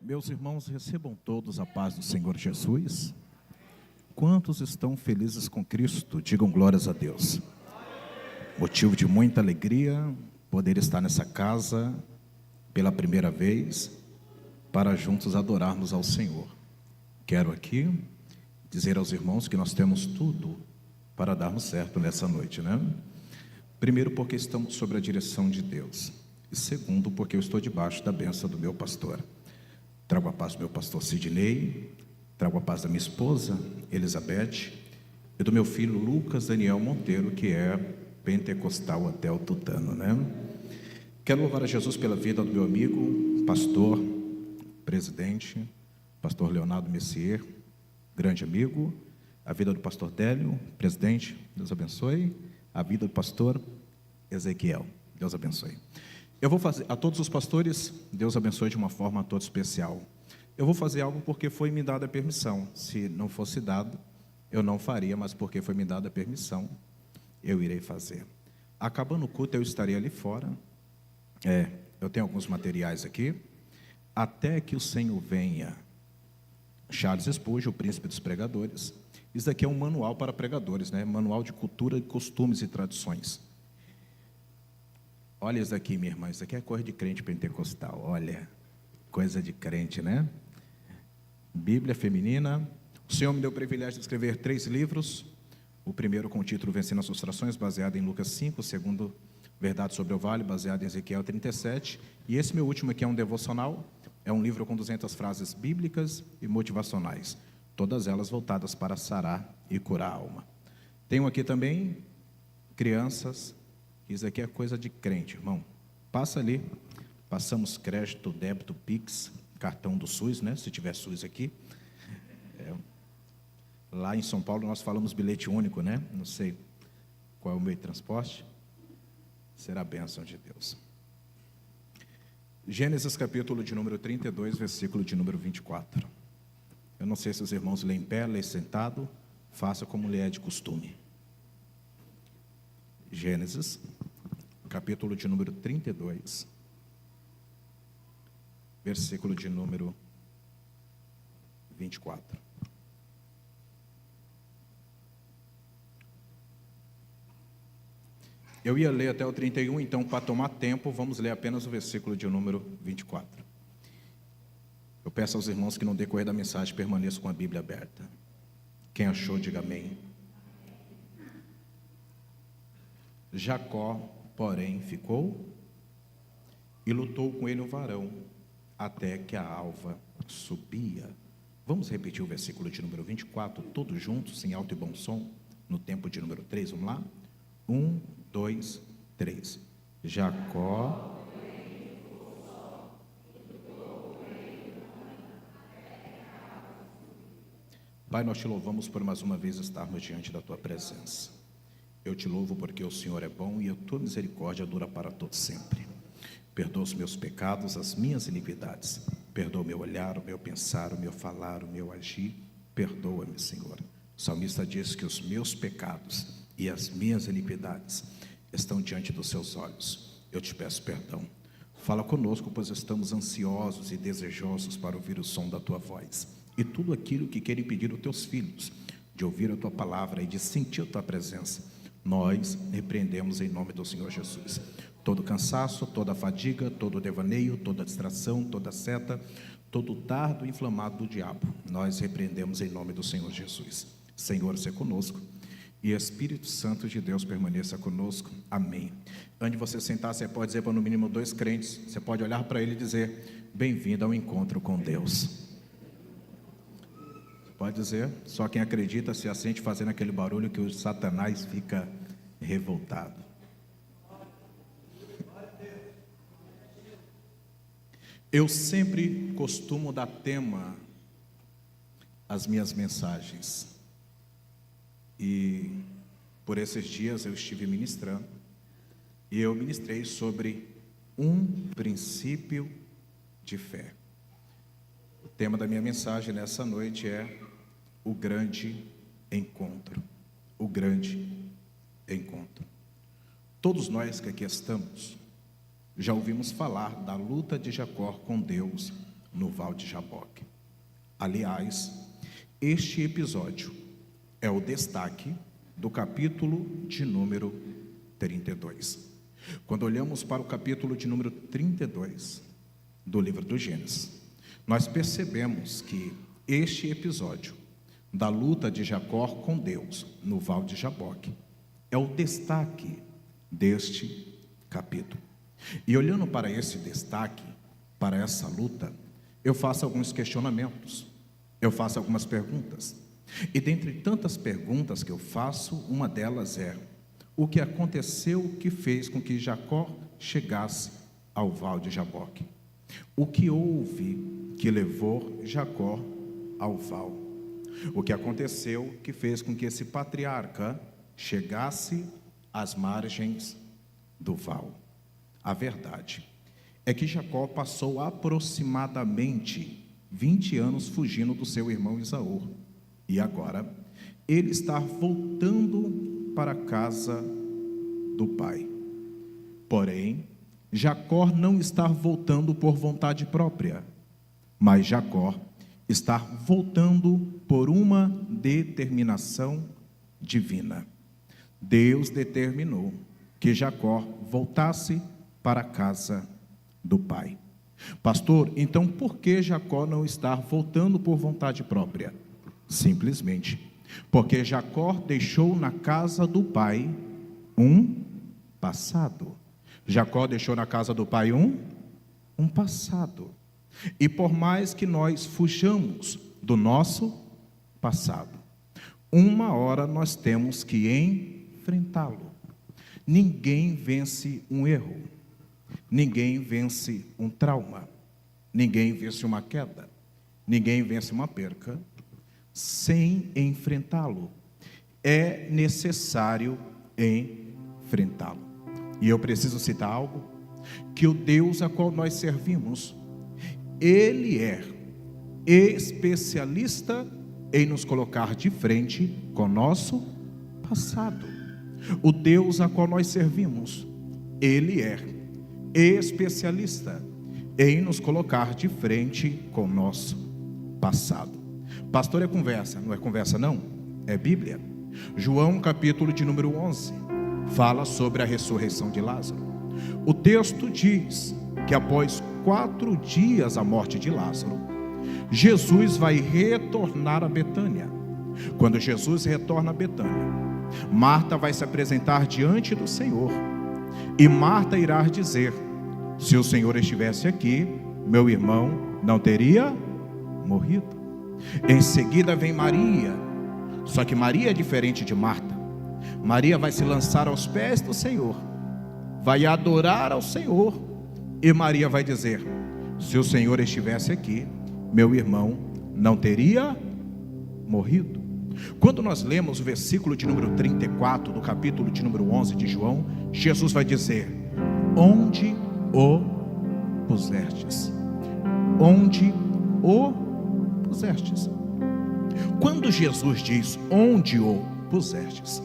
Meus irmãos, recebam todos a paz do Senhor Jesus. Quantos estão felizes com Cristo? Digam glórias a Deus. Motivo de muita alegria poder estar nessa casa pela primeira vez para juntos adorarmos ao Senhor. Quero aqui dizer aos irmãos que nós temos tudo para darmos certo nessa noite, né? Primeiro, porque estamos sob a direção de Deus. E segundo, porque eu estou debaixo da bênção do meu pastor. Trago a paz do meu pastor Sidney, trago a paz da minha esposa Elizabeth e do meu filho Lucas Daniel Monteiro, que é pentecostal até o tutano, né? Quero louvar a Jesus pela vida do meu amigo, pastor, presidente, pastor Leonardo Messier, grande amigo, a vida do pastor Délio, presidente, Deus abençoe, a vida do pastor Ezequiel, Deus abençoe. Eu vou fazer, a todos os pastores, Deus abençoe de uma forma toda especial. Eu vou fazer algo porque foi me dada a permissão. Se não fosse dado, eu não faria, mas porque foi me dada a permissão, eu irei fazer. Acabando o culto, eu estarei ali fora. Eu tenho alguns materiais aqui. Até que o Senhor venha. Charles Spurgeon, o príncipe dos pregadores. Isso aqui é um manual para pregadores, né? Manual de cultura, costumes e tradições. Olha isso aqui, minha irmã, isso aqui é coisa de crente pentecostal, olha, coisa de crente, né? Bíblia feminina. O Senhor me deu o privilégio de escrever 3 livros, o primeiro com o título Vencendo as Frustrações, baseado em Lucas 5, o segundo, Verdade sobre o Vale, baseado em Ezequiel 37, e esse meu último aqui é um devocional, é um livro com 200 frases bíblicas e motivacionais, todas elas voltadas para sarar e curar a alma. Tenho aqui também crianças. Isso aqui é coisa de crente, irmão. Passa ali, passamos crédito, débito, Pix, cartão do SUS, né? Se tiver SUS aqui. Lá em São Paulo nós falamos bilhete único, né? Não sei qual é o meio de transporte. Será a bênção de Deus. Gênesis capítulo de número 32, versículo de número 24. Eu não sei se os irmãos leem em pé, leem sentado, faça como lhe é de costume. Gênesis, capítulo de número 32, versículo de número 24. Eu ia ler até o 31, então, para tomar tempo, vamos ler apenas o versículo de número 24. Eu peço aos irmãos que no decorrer da mensagem permaneçam com a Bíblia aberta. Quem achou, diga amém. Jacó, porém, ficou e lutou com ele um varão, até que a alva subia. Vamos repetir o versículo de número 24, todos juntos, em alto e bom som, no tempo de número 3, vamos lá? 1, 2, 3. Jacó. Pai, nós te louvamos por mais uma vez estarmos diante da tua presença. Eu te louvo porque o Senhor é bom e a tua misericórdia dura para todo sempre. Perdoa os meus pecados, as minhas iniquidades. Perdoa o meu olhar, o meu pensar, o meu falar, o meu agir. Perdoa-me, Senhor. O salmista diz que os meus pecados e as minhas iniquidades estão diante dos seus olhos. Eu te peço perdão. Fala conosco, pois estamos ansiosos e desejosos para ouvir o som da tua voz. E tudo aquilo que quer impedir os teus filhos de ouvir a tua palavra e de sentir a tua presença, nós repreendemos em nome do Senhor Jesus. Todo cansaço, toda fadiga, todo devaneio, toda distração, toda seta, todo dardo inflamado do diabo, nós repreendemos em nome do Senhor Jesus. Senhor, seja conosco e Espírito Santo de Deus permaneça conosco. Amém. Antes de você sentar, você pode dizer para no mínimo 2 crentes, você pode olhar para ele e dizer: bem-vindo ao encontro com Deus. Pode dizer, só quem acredita se assente fazendo aquele barulho que o Satanás fica revoltado. Eu sempre costumo dar tema às minhas mensagens. E por esses dias eu estive ministrando. E eu ministrei sobre um princípio de fé. O tema da minha mensagem nessa noite é o grande encontro. O grande encontro. Todos nós que aqui estamos já ouvimos falar da luta de Jacó com Deus no Val de Jaboque. Aliás, este episódio é o destaque do capítulo de número 32. Quando olhamos para o capítulo de número 32 do livro do Gênesis, nós percebemos que este episódio da luta de Jacó com Deus no Val de Jaboque é o destaque deste capítulo. E olhando para esse destaque, para essa luta, eu faço alguns questionamentos, eu faço algumas perguntas. E dentre tantas perguntas que eu faço, uma delas é: o que aconteceu que fez com que Jacó chegasse ao Val de Jaboque? O que houve que levou Jacó ao Val? O que aconteceu que fez com que esse patriarca chegasse às margens do Val? A verdade é que Jacó passou aproximadamente 20 anos fugindo do seu irmão Esaú. E agora ele está voltando para a casa do pai. Porém, Jacó não está voltando por vontade própria, mas Jacó está voltando por uma determinação divina. Deus determinou que Jacó voltasse para a casa do pai. Pastor, então por que Jacó não está voltando por vontade própria? Simplesmente porque Jacó deixou na casa do pai um passado. Jacó deixou na casa do pai um passado. E por mais que nós fujamos do nosso passado, uma hora nós temos que enfrentá-lo. Ninguém vence um erro, ninguém vence um trauma, ninguém vence uma queda, ninguém vence uma perca sem enfrentá-lo. É necessário enfrentá-lo. E eu preciso citar algo, que o Deus a qual nós servimos, Ele é especialista em nos colocar de frente com o nosso passado. O Deus a qual nós servimos, Ele é especialista em nos colocar de frente com o nosso passado. Pastor, é conversa? Não é conversa não, é Bíblia. João capítulo de número 11 fala sobre a ressurreição de Lázaro. O texto diz que após 4 dias a morte de Lázaro, Jesus vai retornar a Betânia. Quando Jesus retorna a Betânia, Marta vai se apresentar diante do Senhor, e Marta irá dizer: se o Senhor estivesse aqui, meu irmão não teria morrido. Em seguida vem Maria, só que Maria é diferente de Marta. Maria vai se lançar aos pés do Senhor, vai adorar ao Senhor, e Maria vai dizer: se o Senhor estivesse aqui, meu irmão não teria morrido. Quando nós lemos o versículo de número 34 do capítulo de número 11 de João, Jesus vai dizer: onde o pusestes? Onde o pusestes? Quando Jesus diz onde o pusestes,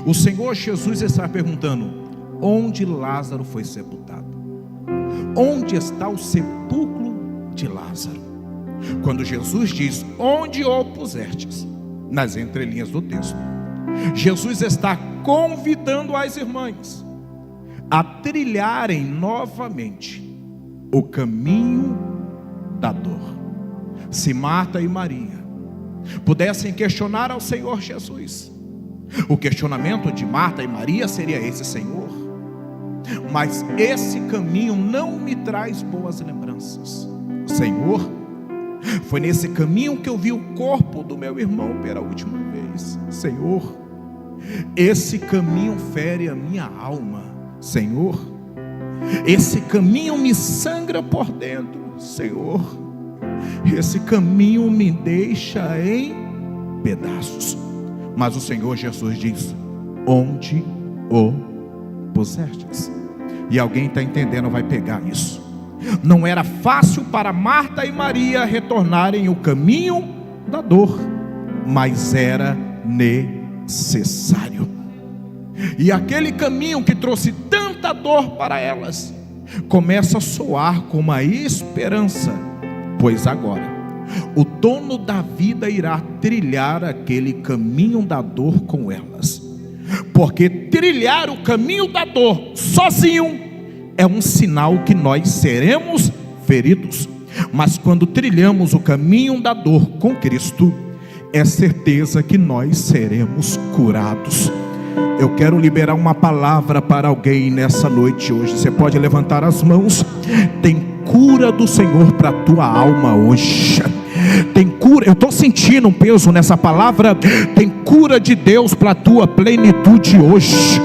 o Senhor Jesus está perguntando: onde Lázaro foi sepultado? Onde está o sepulcro de Lázaro? Quando Jesus diz onde o pusestes, nas entrelinhas do texto, Jesus está convidando as irmãs a trilharem novamente o caminho da dor. Se Marta e Maria pudessem questionar ao Senhor Jesus, o questionamento de Marta e Maria seria esse: Senhor, mas esse caminho não me traz boas lembranças. Senhor, foi nesse caminho que eu vi o corpo do meu irmão pela última vez. Senhor, esse caminho fere a minha alma. Senhor, esse caminho me sangra por dentro. Senhor, esse caminho me deixa em pedaços. Mas o Senhor Jesus diz: onde o pusestes? E alguém está entendendo, vai pegar isso. Não era fácil para Marta e Maria retornarem o caminho da dor, mas era necessário. E aquele caminho que trouxe tanta dor para elas começa a soar com uma esperança Pois agora o dono da vida irá trilhar aquele caminho da dor com elas, porque trilhar o caminho da dor sozinho é um sinal que nós seremos feridos, mas quando trilhamos o caminho da dor com Cristo, é certeza que nós seremos curados. Eu quero liberar uma palavra para alguém nessa noite hoje. Você pode levantar as mãos. Tem cura do Senhor para a tua alma hoje. Tem cura, eu estou sentindo um peso nessa palavra. Tem cura de Deus para a tua plenitude hoje.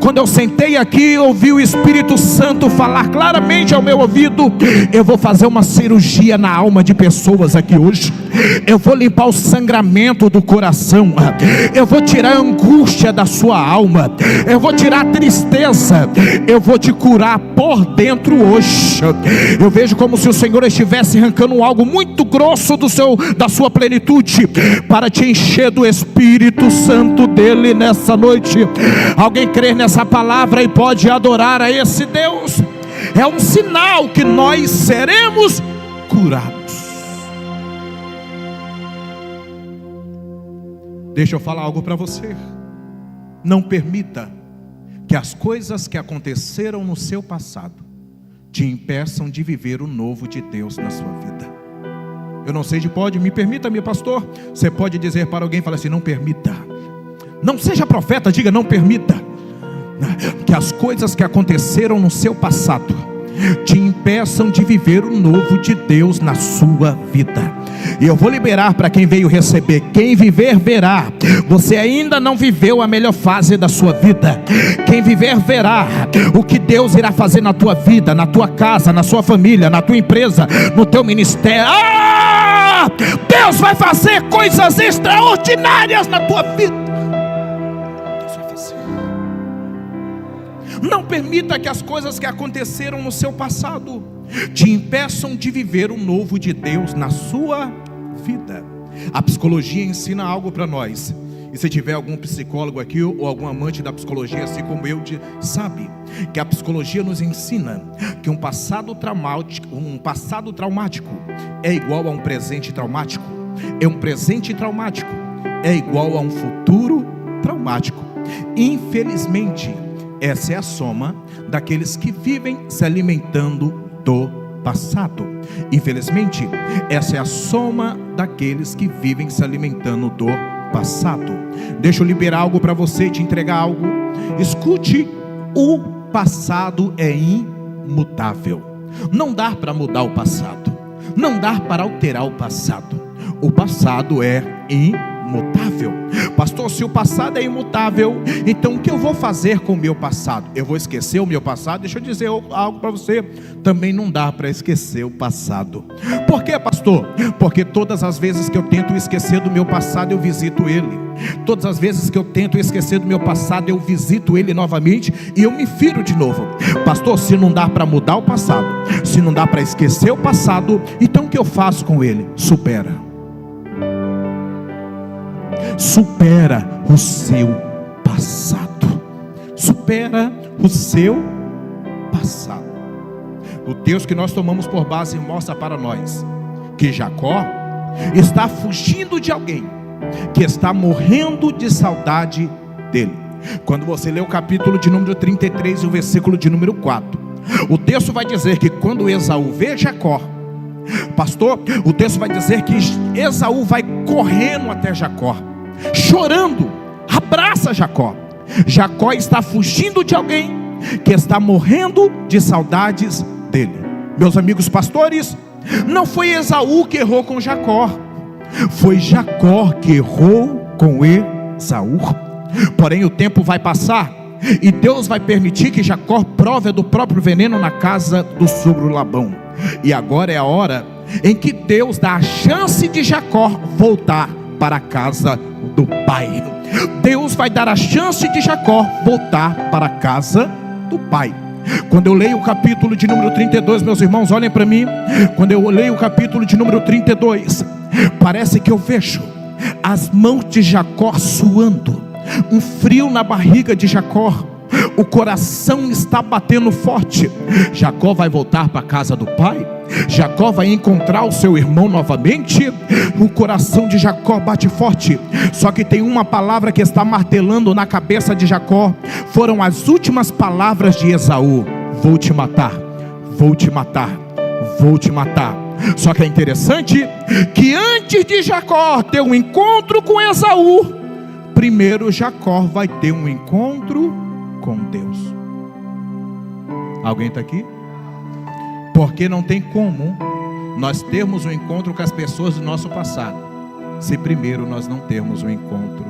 Quando eu sentei aqui, ouvi o Espírito Santo falar claramente ao meu ouvido: eu vou fazer uma cirurgia na alma de pessoas aqui hoje. Eu vou limpar o sangramento do coração. Eu vou tirar a angústia da sua alma. Eu vou tirar a tristeza. Eu vou te curar por dentro hoje. Eu vejo como se o Senhor estivesse arrancando algo muito grosso da sua plenitude, para te encher do Espírito Santo dele nessa noite. Alguém crê nessa palavra e pode adorar a esse Deus? É um sinal que nós seremos curados. Deixa eu falar algo para você. Não permita que as coisas que aconteceram no seu passado te impeçam de viver o novo de Deus na sua vida. Eu não sei de pode, me permita, meu pastor. Você pode dizer para alguém, fala assim: não permita. Não seja profeta, diga: não permita que as coisas que aconteceram no seu passado te impeçam de viver o novo de Deus na sua vida. E eu vou liberar para quem veio receber. Quem viver verá. Você ainda não viveu a melhor fase da sua vida. Quem viver verá o que Deus irá fazer na tua vida, na tua casa, na sua família, na tua empresa, no teu ministério. Deus vai fazer coisas extraordinárias na tua vida. Deus vai fazer. Não permita que as coisas que aconteceram no seu passado te impeçam de viver o novo de Deus na sua vida. A psicologia ensina algo para nós. E se tiver algum psicólogo aqui ou algum amante da psicologia, assim como eu, sabe que a psicologia nos ensina que um passado traumático é igual a um presente traumático. É um presente traumático é igual a um futuro traumático. Infelizmente, essa é a soma daqueles que vivem se alimentando do passado. Infelizmente, essa é a soma daqueles que vivem se alimentando do passado. Deixa eu liberar algo para você, te entregar algo. Escute: o passado é imutável. Não dá para mudar o passado. Não dá para alterar o passado. O passado é imutável. Pastor, se o passado é imutável, então o que eu vou fazer com o meu passado? Eu vou esquecer o meu passado? Deixa eu dizer algo para você. Também não dá para esquecer o passado. Por quê, pastor? Porque todas as vezes que eu tento esquecer do meu passado, eu visito ele. Todas as vezes que eu tento esquecer do meu passado, eu visito ele novamente e eu me firo de novo. Pastor, se não dá para mudar o passado, se não dá para esquecer o passado, então o que eu faço com ele? Supera o seu passado. Supera o seu passado. O Deus que nós tomamos por base mostra para nós que Jacó está fugindo de alguém que está morrendo de saudade dele. Quando você lê o capítulo de número 33 e o versículo de número 4, o texto vai dizer que quando Esaú vê Jacó, pastor, o texto vai dizer que Esaú vai correndo até Jacó, chorando, abraça Jacó. Jacó está fugindo de alguém que está morrendo de saudades dele. Meus amigos pastores, não foi Esaú que errou com Jacó, foi Jacó que errou com Esaú. Porém o tempo vai passar e Deus vai permitir que Jacó prove do próprio veneno na casa do sogro Labão. E agora é a hora em que Deus dá a chance de Jacó voltar para a casa do pai. Deus vai dar a chance de Jacó voltar para a casa do pai. Quando eu leio o capítulo de número 32, meus irmãos, olhem para mim. Quando eu leio o capítulo de número 32, parece que eu vejo as mãos de Jacó suando, um frio na barriga de Jacó. o coração está batendo forte. Jacó vai voltar para a casa do pai, Jacó vai encontrar o seu irmão novamente. O coração de Jacó bate forte. Só que tem uma palavra que está martelando na cabeça de Jacó. Foram as últimas palavras de Esaú: vou te matar, vou te matar, vou te matar. Só que é interessante que antes de Jacó ter um encontro com Esaú, primeiro Jacó vai ter um encontro com Deus. Alguém está aqui? Porque não tem como nós termos um encontro com as pessoas do nosso passado, se primeiro nós não termos um encontro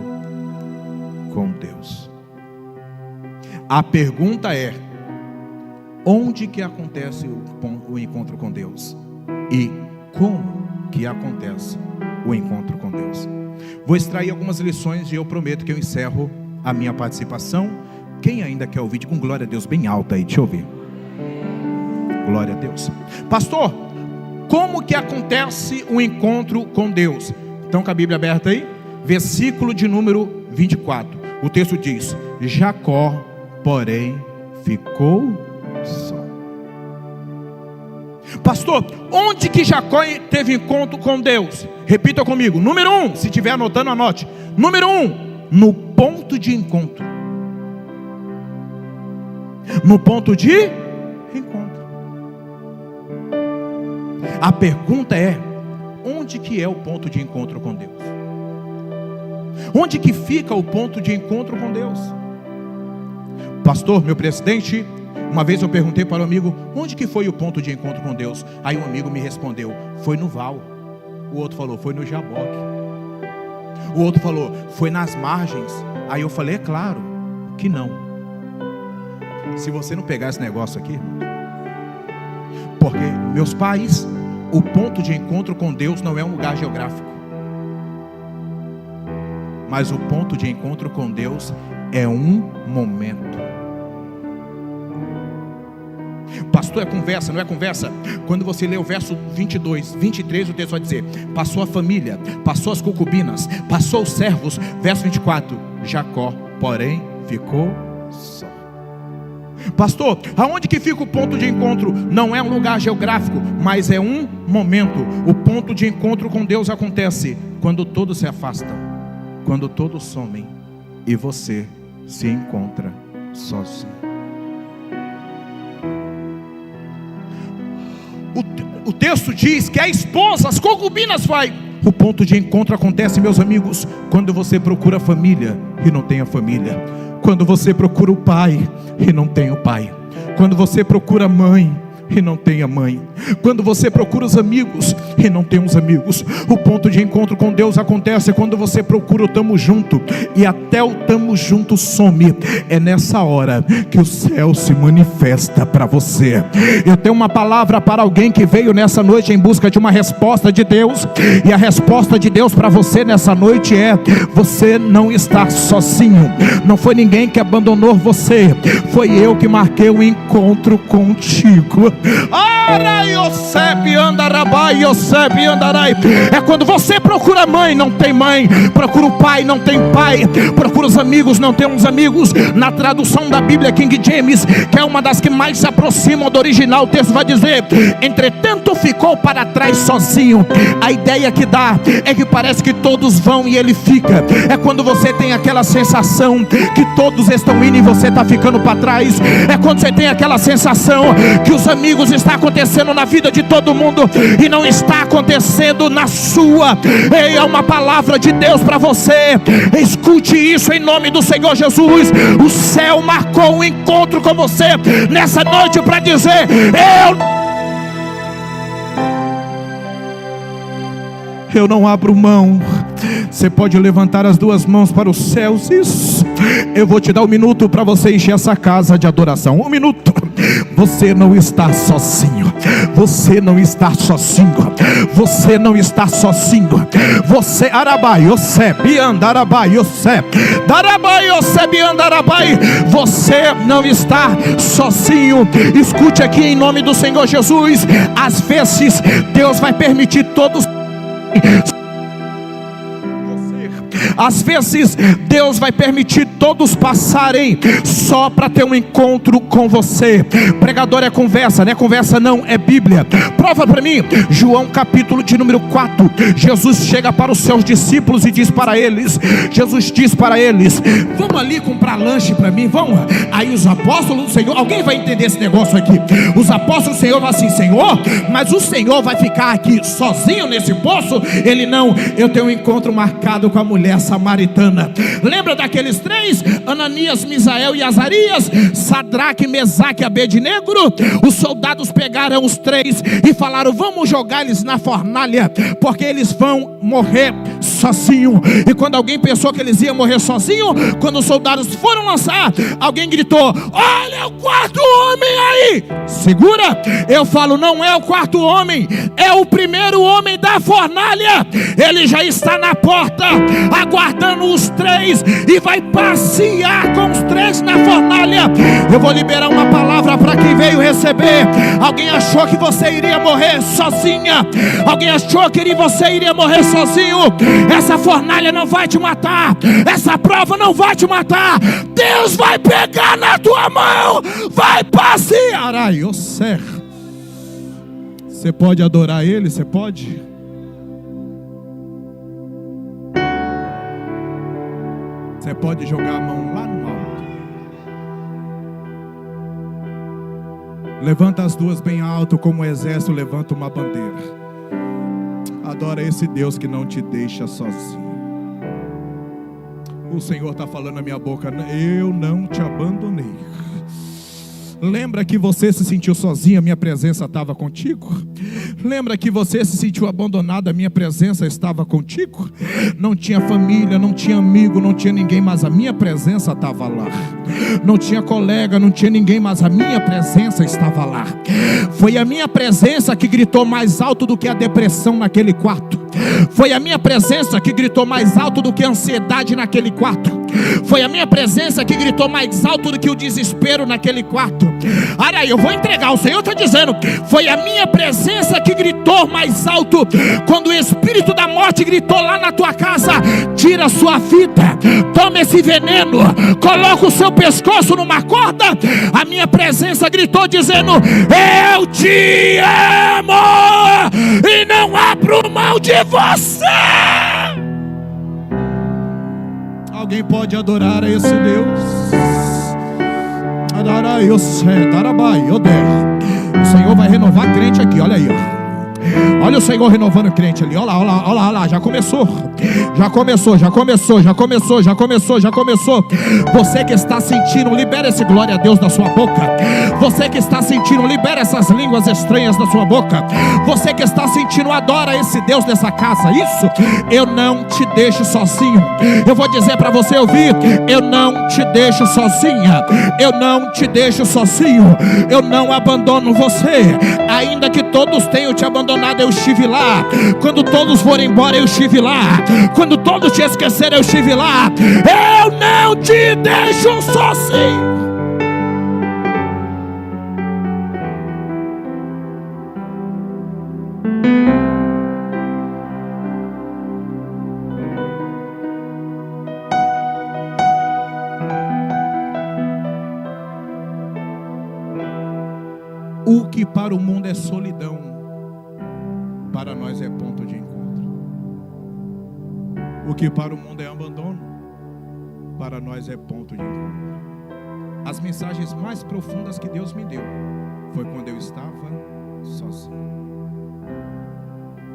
com Deus. A pergunta é: onde que acontece o encontro com Deus? E como que acontece o encontro com Deus? Vou extrair algumas lições e eu prometo que eu encerro a minha participação. Quem ainda quer ouvir, com glória a Deus bem alta aí, deixa eu ouvir. Glória a Deus. Pastor, como que acontece o encontro com Deus? Então, com a Bíblia aberta aí, versículo de número 24. O texto diz: Jacó, porém, ficou só. Pastor, onde que Jacó teve encontro com Deus? Repita comigo. Número 1, se estiver anotando, anote. Número 1, no ponto de encontro. No ponto de encontro. A pergunta é: onde que é o ponto de encontro com Deus? Onde que fica o ponto de encontro com Deus? Pastor, meu presidente, uma vez eu perguntei para um amigo: onde que foi o ponto de encontro com Deus? Aí um amigo me respondeu: foi no Val. O outro falou: foi no Jaboque. O outro falou: foi nas margens. Aí eu falei: é claro que não. Se você não pegar esse negócio aqui, porque meus pais, o ponto de encontro com Deus não é um lugar geográfico, mas o ponto de encontro com Deus é um momento. Pastor, é conversa, não é conversa? Quando você lê o verso 22, 23, o texto vai dizer: passou a família, passou as concubinas, passou os servos. Verso 24, Jacó, porém, ficou só. Pastor, aonde que fica o ponto de encontro? Não é um lugar geográfico, mas é um momento. O ponto de encontro com Deus acontece quando todos se afastam, quando todos somem e você se encontra sozinho. O texto diz que a esposa, as concubinas vai. O ponto de encontro acontece, meus amigos, quando você procura família e não tem a família. Quando você procura o pai e não tem o pai. Quando você procura a mãe e não tem a mãe. Quando você procura os amigos e não tem os amigos. O ponto de encontro com Deus acontece quando você procura o tamo junto e até o tamo junto some. É nessa hora que o céu se manifesta para você. Eu tenho uma palavra para alguém que veio nessa noite em busca de uma resposta de Deus. E a resposta de Deus para você nessa noite é: você não está sozinho. Não foi ninguém que abandonou você, foi eu que marquei o encontro contigo. É quando você procura a mãe, não tem mãe. Procura o pai, não tem pai. Procura os amigos, não tem uns amigos. Na tradução da Bíblia King James, que é uma das que mais se aproximam do original, o texto vai dizer: entretanto ficou para trás sozinho. A ideia que dá é que parece que todos vão e ele fica. É quando você tem aquela sensação que todos estão indo e você está ficando para trás. É quando você tem aquela sensação que os amigos está acontecendo na vida de todo mundo e não está acontecendo na sua. Ei, é uma palavra de Deus para você. Escute isso em nome do Senhor Jesus. O céu marcou um encontro com você nessa noite para dizer: eu não abro mão. Você pode levantar as duas mãos para os céus. Isso. Eu vou te dar 1 minuto para você encher essa casa de adoração. 1 minuto. Você não está sozinho. Você não está sozinho. Você não está sozinho. Você arabai, osebi andarabai, oseb. Darabai, osebi andarabai. Você não está sozinho. Escute aqui em nome do Senhor Jesus. Às vezes Deus vai permitir todos. Às vezes Deus vai permitir todos passarem só para ter um encontro com você. Pregador é conversa, não é conversa não, é Bíblia. Prova para mim, João capítulo de número 4. Jesus chega para os seus discípulos e diz para eles, Jesus diz para eles: vamos ali comprar lanche para mim, vamos. Aí os apóstolos do Senhor, alguém vai entender esse negócio aqui. Os apóstolos do Senhor falam assim: Senhor, mas o Senhor vai ficar aqui sozinho nesse poço? Ele: não, eu tenho um encontro marcado com a mulher samaritana. Lembra daqueles três? Ananias, Misael e Azarias, Sadraque, Mesaque e Abednego. Os soldados pegaram os três e falaram: vamos jogar eles na fornalha, porque eles vão morrer sozinho. E quando alguém pensou que eles iam morrer sozinho, quando os soldados foram lançar, alguém gritou: olha o quarto homem aí. Segura, eu falo, não é o quarto homem, é o primeiro homem da fornalha. Ele já está na porta, aguardando os três, e vai passear com os três na fornalha. Eu vou liberar uma palavra para quem veio receber. Alguém achou que você iria morrer sozinha? Alguém achou que você iria morrer sozinho? Essa fornalha não vai te matar, essa prova não vai te matar. Deus vai pegar na tua mão, vai passear. Ai, eu sei. Você pode adorar Ele? Você pode? Você pode jogar a mão lá no alto. Levanta as duas bem alto, como o exército levanta uma bandeira. Adora esse Deus que não te deixa sozinho. O Senhor está falando na minha boca: eu não te abandonei. Lembra que você se sentiu sozinho, a minha presença estava contigo? Lembra que você se sentiu abandonado, a minha presença estava contigo? Não tinha família, não tinha amigo, não tinha ninguém, mas a minha presença estava lá. Não tinha colega, não tinha ninguém, mas a minha presença estava lá. Foi a minha presença que gritou mais alto do que a depressão naquele quarto. Foi a minha presença que gritou mais alto do que a ansiedade naquele quarto. Foi a minha presença que gritou mais alto do que o desespero naquele quarto. Olha, eu vou entregar, o Senhor está dizendo: foi a minha presença que gritou mais alto quando o espírito da morte gritou lá na tua casa: tira a sua vida, toma esse veneno, coloca o seu pescoço numa corda. A minha presença gritou dizendo: eu te amo e não abro mão de você. Alguém pode adorar a esse Deus? O Senhor vai renovar crente aqui, olha aí, ó. Olha o Senhor renovando o crente ali. Olha lá, já começou. Você que está sentindo, libera esse glória a Deus da sua boca. Você que está sentindo, libera essas línguas estranhas da sua boca. Você que está sentindo, adora esse Deus dessa casa. Isso, eu não te deixo sozinho. Eu vou dizer para você ouvir: eu não te deixo sozinha. Eu não te deixo sozinho. Eu não abandono você. Ainda que todos tenham te abandonado, eu estive lá. Quando todos forem embora, eu estive lá. Quando todos te esqueceram, eu estive lá. Eu não te deixo sozinho. O que para o mundo é solidão, para nós é ponto de encontro. O que para o mundo é abandono, para nós é ponto de encontro. As mensagens mais profundas que Deus me deu foi quando eu estava sozinho.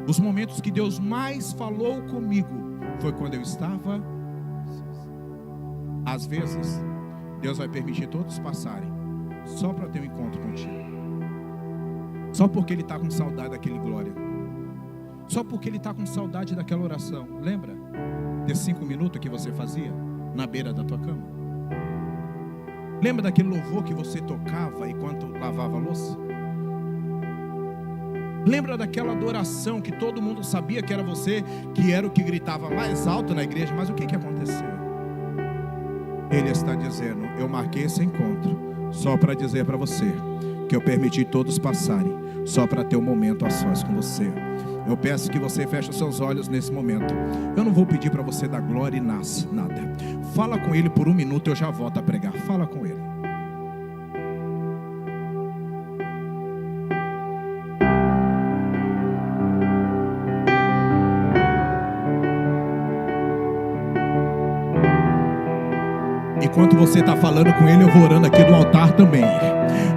Os momentos que Deus mais falou comigo foi quando eu estava sozinho. Às vezes, Deus vai permitir todos passarem só para ter um encontro contigo. Só porque Ele está com saudade daquele glória. Só porque Ele está com saudade daquela oração. Lembra desses 5 minutos que você fazia na beira da tua cama? Lembra daquele louvor que você tocava enquanto lavava a louça? Lembra daquela adoração que todo mundo sabia que era você, que era o que gritava mais alto na igreja? Mas o que aconteceu? Ele está dizendo: eu marquei esse encontro só para dizer para você que eu permiti todos passarem, só para ter um momento a sós com você. Eu peço que você feche os seus olhos nesse momento. Eu não vou pedir para você dar glória e nada. Fala com Ele por 1 minuto, eu já volto a pregar. Fala com Ele. Enquanto você está falando com Ele, eu vou orando aqui do altar também.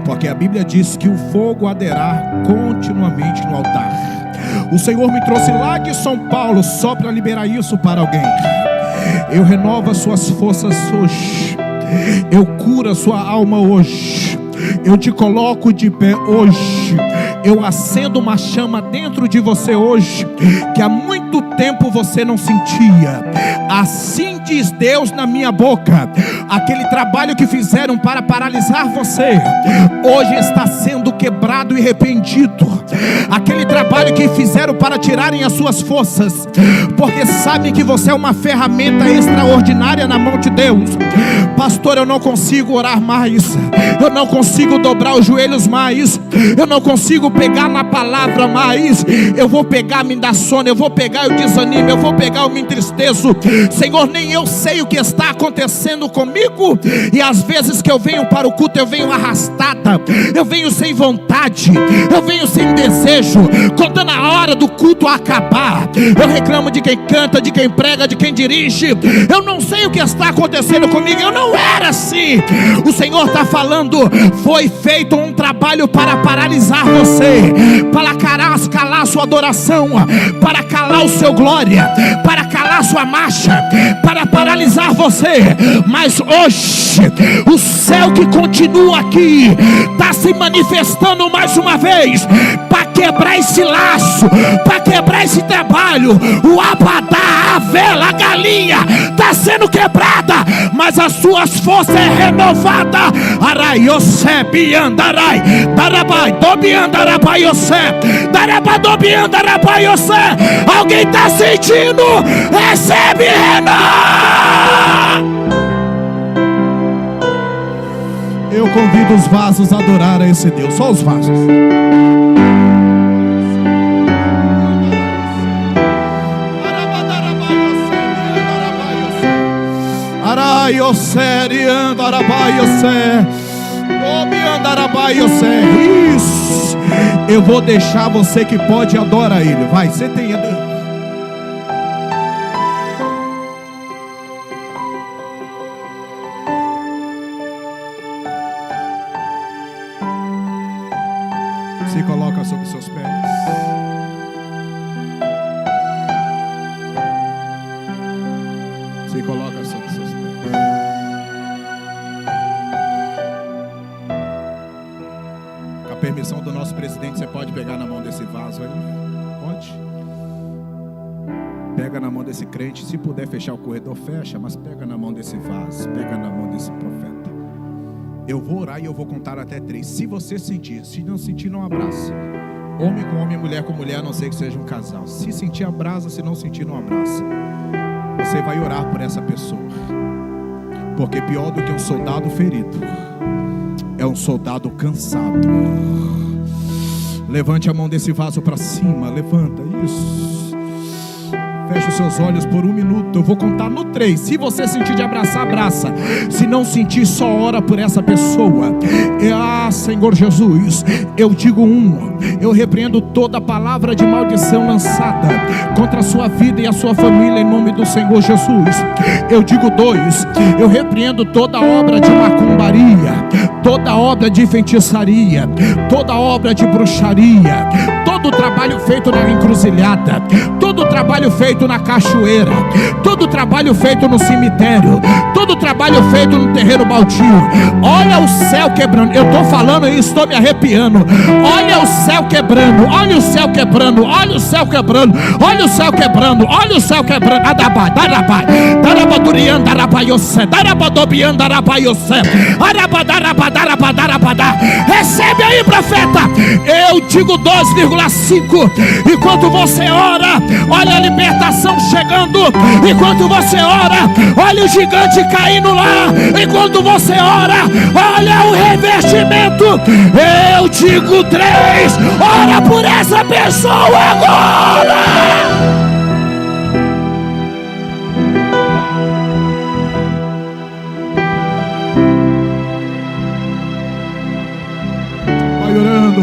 Porque a Bíblia diz que o fogo arderá continuamente no altar. O Senhor me trouxe lá de São Paulo só para liberar isso para alguém. Eu renovo as suas forças hoje. Eu curo a sua alma hoje. Eu te coloco de pé hoje. Eu acendo uma chama dentro de você hoje, que há muito tempo você não sentia. Assim diz Deus na minha boca: aquele trabalho que fizeram para paralisar você, hoje está sendo quebrado e arrependido. Aquele trabalho que fizeram para tirarem as suas forças, porque sabem que você é uma ferramenta extraordinária na mão de Deus. Pastor, eu não consigo orar mais, eu não consigo dobrar os joelhos mais, eu não consigo pegar na palavra mais. Eu vou pegar, me dá sono, eu vou pegar, eu desanimo, eu vou pegar, eu me entristeço. Senhor, nem eu sei o que está acontecendo comigo. E às vezes que eu venho para o culto, eu venho arrastada, eu venho sem vontade, eu venho sem desejo. Quando na hora do culto acabar, eu reclamo de quem canta, de quem prega, de quem dirige. Eu não sei o que está acontecendo comigo, eu não era assim. O Senhor está falando: foi feito um trabalho para paralisar você, para calar sua adoração, para calar o seu glória, para calar sua marcha, para paralisar você. Mas hoje o céu que continua aqui está se manifestando mais uma vez para quebrar esse laço, para quebrar esse trabalho. O abadá, a vela, a galinha está sendo quebrada, mas as suas forças é renovada. Arai, Yosé, Biandarai, Darabai, Dobiandarabai, Yosé, Darabadobiandarabai, Yosé. Alguém está sentindo? Recebe Eu convido os vasos a adorar a esse Deus. Só os vasos. Isso. Eu vou deixar você que pode adorar Ele. Vai, você tem. Se coloca sobre seus pés. Se coloca sobre seus pés. Com a permissão do nosso presidente, você pode pegar na mão desse vaso aí? Pode? Pega na mão desse crente. Se puder fechar o corredor, fecha. Mas pega na mão desse vaso. Pega na mão desse profeta. Eu vou orar e eu vou contar até 3. Se você sentir, se não sentir, não abraça. Homem com homem, mulher com mulher, a não ser que seja um casal. Se sentir, abraça. Se não sentir, não abraça. Você vai orar por essa pessoa. Porque pior do que um soldado ferido é um soldado cansado. Levante a mão desse vaso para cima. Levanta, isso. Feche os seus olhos por 1 minuto. Eu vou contar no 3. Se você sentir de abraçar, abraça. Se não sentir, só ora por essa pessoa. Senhor Jesus, eu digo 1. Eu repreendo toda palavra de maldição lançada contra a sua vida e a sua família em nome do Senhor Jesus. Eu digo 2. Eu repreendo toda obra de macumbaria, toda obra de feitiçaria, toda obra de bruxaria, todo trabalho feito na encruzilhada, todo trabalho feito na cachoeira, todo trabalho feito no cemitério, todo trabalho feito no terreiro baldio. Olha o céu quebrando. Eu estou falando e estou me arrepiando. Olha o céu quebrando. Olha o céu quebrando. Olha o céu quebrando. Olha o céu quebrando. Olha o céu quebrando. Adabai, darabai, darabadurian, darabaiosé, darabadobian, darabaiosé, arabadarabadarabadarabadá. Recebe aí, profeta. Eu digo 2,5. Enquanto você ora, olha a libertação chegando. Enquanto você ora, olha o gigante caindo lá. Enquanto você ora, olha o revestimento. Eu digo 3, ora por essa pessoa agora.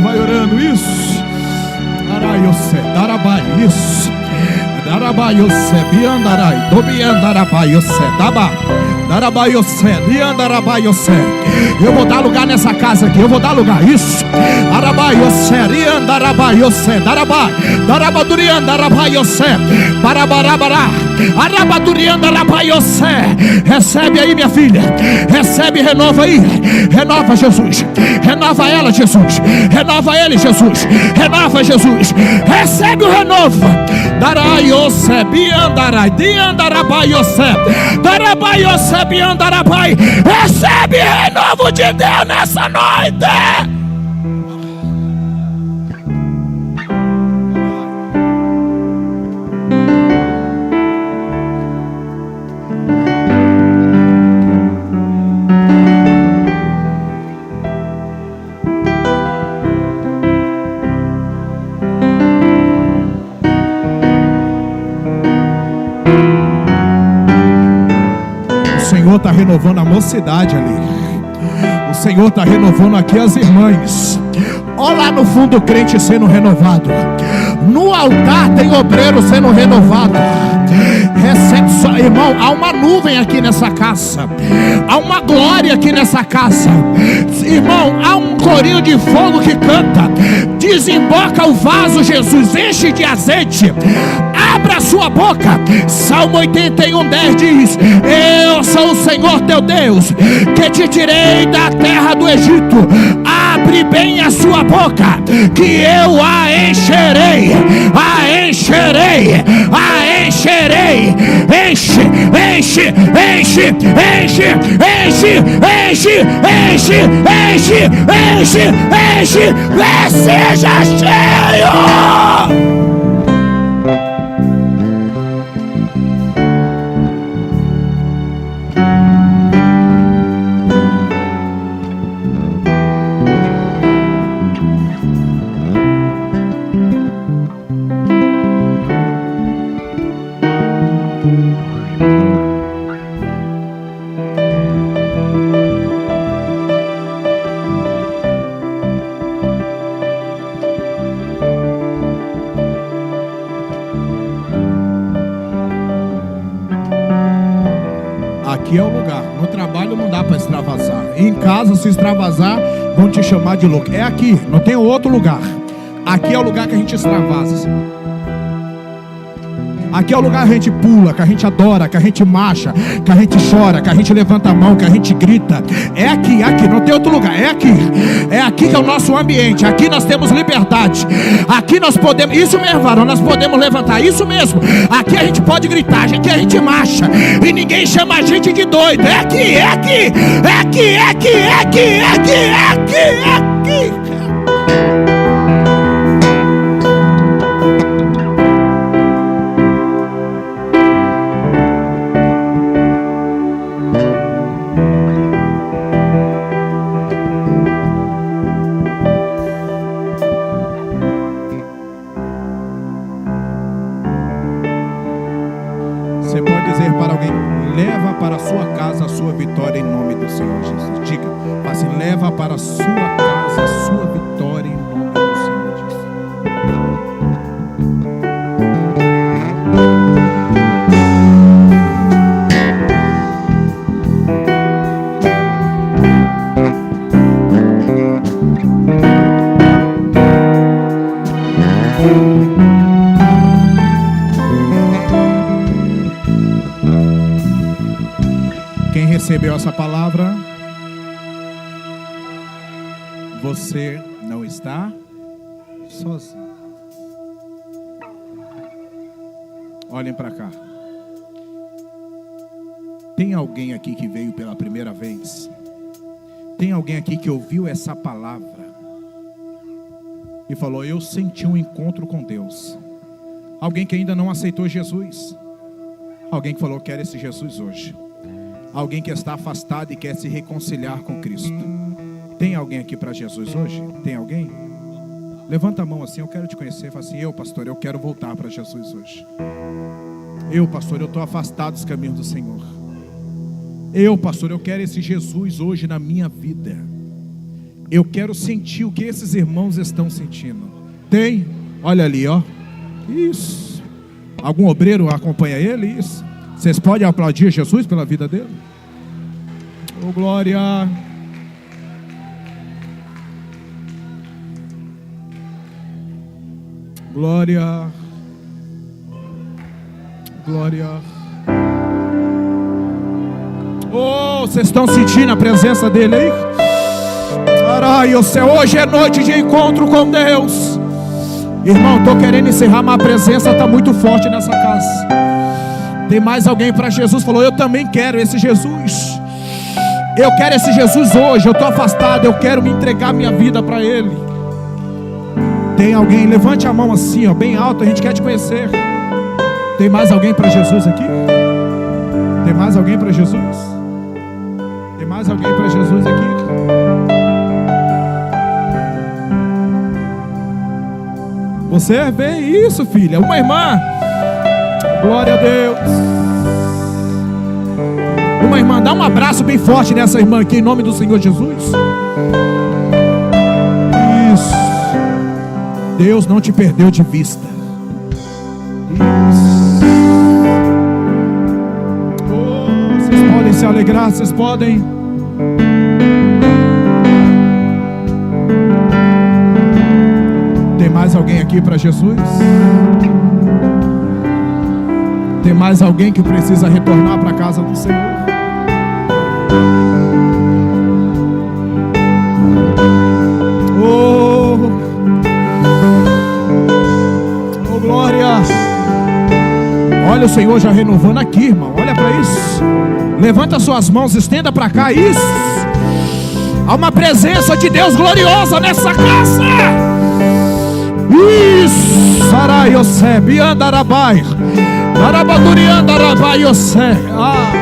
Vai orando, isso. Araiose, darabai, isso. Darabaiose, biandarai, dobiandarabaiose, daba. Darabaiose, biandarabaiose. Eu vou dar lugar nessa casa aqui, eu vou dar lugar, isso. Arabaiose, riandarabaiose, darabai. Darabaduriandarabaiose, barabarabará. Arabaduriandarabaiose. Recebe aí, minha filha. Recebe, renova aí. Renova, Jesus. Renova ela, Jesus. Renova ele, Jesus. Renova, Jesus. Recebe o renovo. Daraiose, biandarai, diandarabaiose. Darabaiose, biandarabai. Recebe renovo de Deus nessa noite. O Senhor está renovando a mocidade ali. O Senhor está renovando aqui as irmãs. Olha lá no fundo o crente sendo renovado. No altar tem obreiro sendo renovado. Recebe só, irmão, há uma nuvem aqui nessa casa. Há uma glória aqui nessa casa. Irmão, há um corinho de fogo que canta. Desemboca o vaso, Jesus, enche de azeite. Abra a sua boca. Salmo 81:10 diz: eu sou o Senhor teu Deus, que te tirei da terra do Egito. Abre bem a sua boca, que eu a encherei. A encherei. A encherei. Enche, enche, enche, enche, enche, enche, enche, enche, enche, enche, enche, seja cheio. Aqui é o lugar. No trabalho não dá para extravasar. Em casa, se extravasar, vão te chamar de louco. É aqui, não tem outro lugar. Aqui é o lugar que a gente extravasa. Aqui é o lugar que a gente pula, que a gente adora, que a gente marcha, que a gente chora, que a gente levanta a mão, que a gente grita. É aqui, não tem outro lugar. É aqui. É aqui que é o nosso ambiente. Aqui nós temos liberdade. Aqui nós podemos, isso mesmo, varão, nós podemos levantar, isso mesmo. Aqui a gente pode gritar, aqui a gente marcha. E ninguém chama a gente de doido. É aqui, é aqui, é aqui, é aqui, é aqui, é aqui, é aqui, é aqui. Você pode dizer para alguém: leva para a sua casa a sua vitória em nome do Senhor Jesus. Diga, mas leva para a sua casa a sua vitória em nome do Senhor Jesus. Quem recebeu essa palavra, você não está sozinho. Olhem para cá. Tem alguém aqui que veio pela primeira vez? Tem alguém aqui que ouviu essa palavra e falou: eu senti um encontro com Deus. Alguém que ainda não aceitou Jesus. Alguém que falou: quero esse Jesus hoje. Alguém que está afastado e quer se reconciliar com Cristo. Tem alguém aqui para Jesus hoje? Tem alguém? Levanta a mão assim: eu quero te conhecer. Fala assim: eu, pastor, eu quero voltar para Jesus hoje. Eu, pastor, eu estou afastado dos caminhos do Senhor. Eu, pastor, eu quero esse Jesus hoje na minha vida. Eu quero sentir o que esses irmãos estão sentindo. Tem? Olha ali, ó. Isso. Algum obreiro acompanha ele? Isso. Vocês podem aplaudir Jesus pela vida dele? Oh, glória. Glória. Glória. Oh, vocês estão sentindo a presença dele aí? Carai, hoje é noite de encontro com Deus. Irmão, estou querendo encerrar, mas a presença está muito forte nessa casa. Tem mais alguém para Jesus? Falou: eu também quero esse Jesus. Eu quero esse Jesus hoje. Eu estou afastado, eu quero me entregar minha vida para Ele. Tem alguém? Levante a mão assim, ó, bem alto. A gente quer te conhecer. Tem mais alguém para Jesus aqui? Tem mais alguém para Jesus? Tem mais alguém para Jesus aqui? Você vê isso, filha? Uma irmã. Glória a Deus. Uma irmã, dá um abraço bem forte nessa irmã aqui, em nome do Senhor Jesus. Isso. Deus não te perdeu de vista. Isso. Oh, vocês podem se alegrar, vocês podem. Tem mais alguém aqui para Jesus? Tem mais alguém que precisa retornar para a casa do Senhor? Oh, oh, glória. Olha o Senhor já renovando aqui, irmão. Olha para isso. Levanta suas mãos, estenda para cá. Isso. Há uma presença de Deus gloriosa nessa casa. Isso. Sarai Yosé, Biandarabai. Arabaduriandarabai Yosé. Ah.